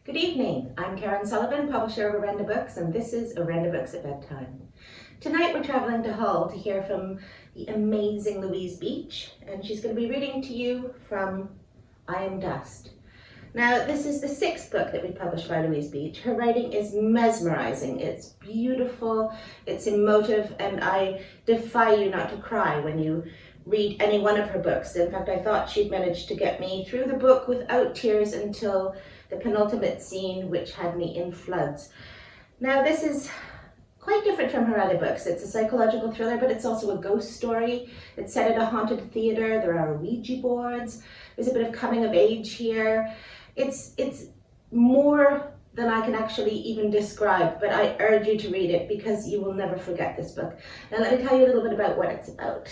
Good evening, I'm Karen Sullivan, publisher of Orenda Books, and this is Orenda Books at Bedtime. Tonight we're travelling to Hull to hear from the amazing Louise Beach, and she's going to be reading to you from I Am Dust. Now, this is the 6th book that we published by Louise Beach. Her writing is mesmerising, it's beautiful, it's emotive, and I defy you not to cry when you read any one of her books. In fact, I thought she'd managed to get me through the book without tears until the penultimate scene, which had me in floods. Now, this is quite different from her other books. It's a psychological thriller, but it's also a ghost story. It's set at a haunted theatre. There are Ouija boards. There's a bit of coming of age here. It's more than I can actually even describe, but I urge you to read it because you will never forget this book. Now, let me tell you a little bit about what it's about.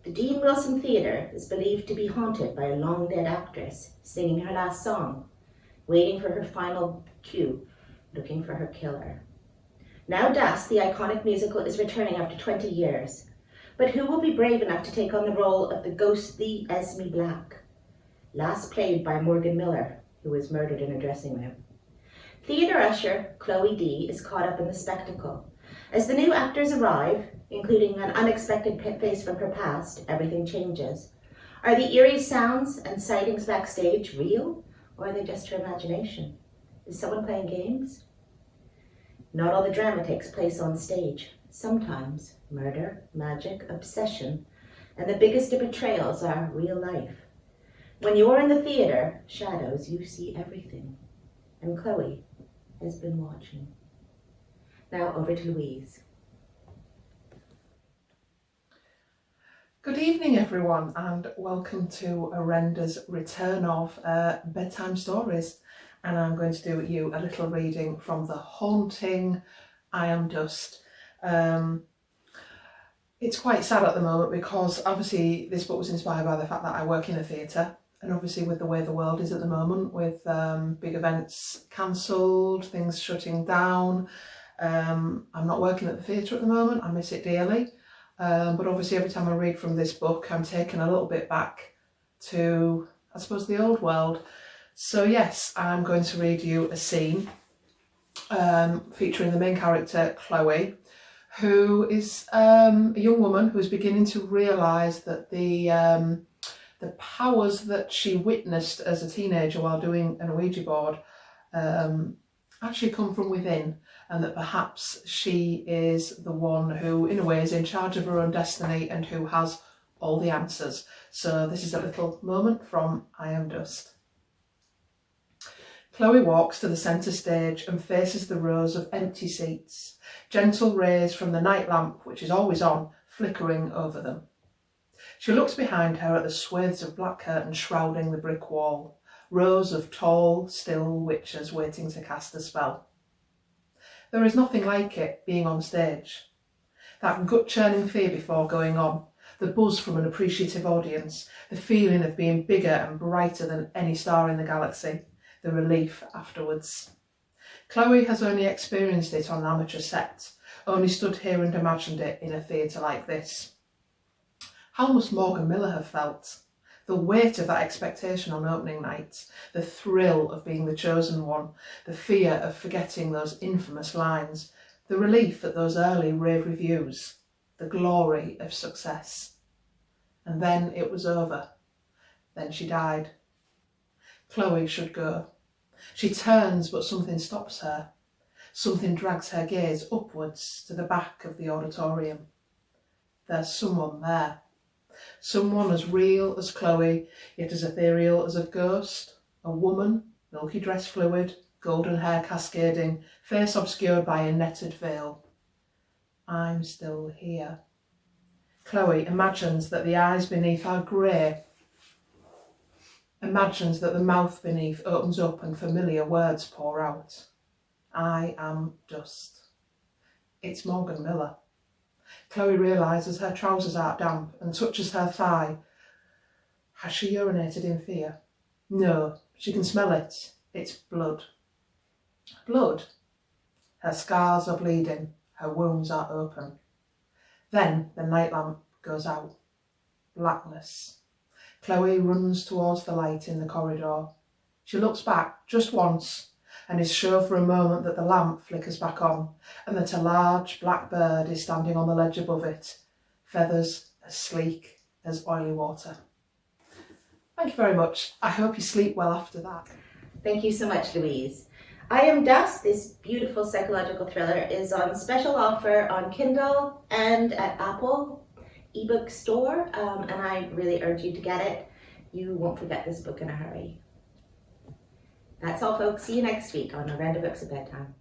The Dean Wilson Theatre is believed to be haunted by a long-dead actress singing her last song, waiting for her final cue, looking for her killer. Now Dust, the iconic musical, is returning after 20 years. But who will be brave enough to take on the role of the ghostly Esme Black, last played by Morgan Miller, who was murdered in a dressing room? Theatre usher Chloe D is caught up in the spectacle. As the new actors arrive, including an unexpected face from her past, everything changes. Are the eerie sounds and sightings backstage real, or are they just her imagination? Is someone playing games? Not all the drama takes place on stage. Sometimes murder, magic, obsession, and the biggest of betrayals are real life. When you're in the theatre, shadows, you see everything. And Chloe has been watching. Now over to Louise. Good evening everyone, and welcome to Orenda's return of bedtime stories, and I'm going to do you a little reading from the haunting I Am Dust. It's quite sad at the moment because obviously this book was inspired by the fact that I work in a theatre, and obviously with the way the world is at the moment, with big events cancelled, things shutting down. I'm not working at the theatre at the moment. I miss it dearly. But obviously every time I read from this book, I'm taken a little bit back to, I suppose, the old world. So yes, I'm going to read you a scene featuring the main character, Chloe, who is a young woman who's beginning to realise that the powers that she witnessed as a teenager while doing an Ouija board actually come from within, and that perhaps she is the one who, in a way, is in charge of her own destiny and who has all the answers. So this is a little moment from I Am Dust. Chloe walks to the centre stage and faces the rows of empty seats, gentle rays from the night lamp, which is always on, flickering over them. She looks behind her at the swathes of black curtain shrouding the brick wall, rows of tall, still witches waiting to cast a spell. There is nothing like it, being on stage. That gut-churning fear before going on, the buzz from an appreciative audience, the feeling of being bigger and brighter than any star in the galaxy, the relief afterwards. Chloe has only experienced it on an amateur set, only stood here and imagined it in a theatre like this. How must Morgan Miller have felt? The weight of that expectation on opening night, the thrill of being the chosen one, the fear of forgetting those infamous lines, the relief at those early rave reviews, the glory of success. And then it was over. Then she died. Chloe should go. She turns, but something stops her. Something drags her gaze upwards to the back of the auditorium. There's someone there. Someone as real as Chloe, yet as ethereal as a ghost, a woman, milky dress fluid, golden hair cascading, face obscured by a netted veil. I'm still here. Chloe imagines that the eyes beneath are grey, imagines that the mouth beneath opens up and familiar words pour out. I am dust. It's Morgan Miller. Chloe realises her trousers are damp and touches her thigh. Has she urinated in fear? No, she can smell it. It's blood. Blood? Her scars are bleeding, her wounds are open. Then the night lamp goes out. Blackness. Chloe runs towards the light in the corridor. She looks back just once and is sure for a moment that the lamp flickers back on and that a large black bird is standing on the ledge above it, feathers as sleek as oily water. Thank you very much. I hope you sleep well after that. Thank you so much, Louise. I Am Dust, this beautiful psychological thriller, is on special offer on Kindle and at Apple ebook store, and I really urge you to get it. You won't forget this book in a hurry. That's all, folks. See you next week on Orenda Books at Bedtime.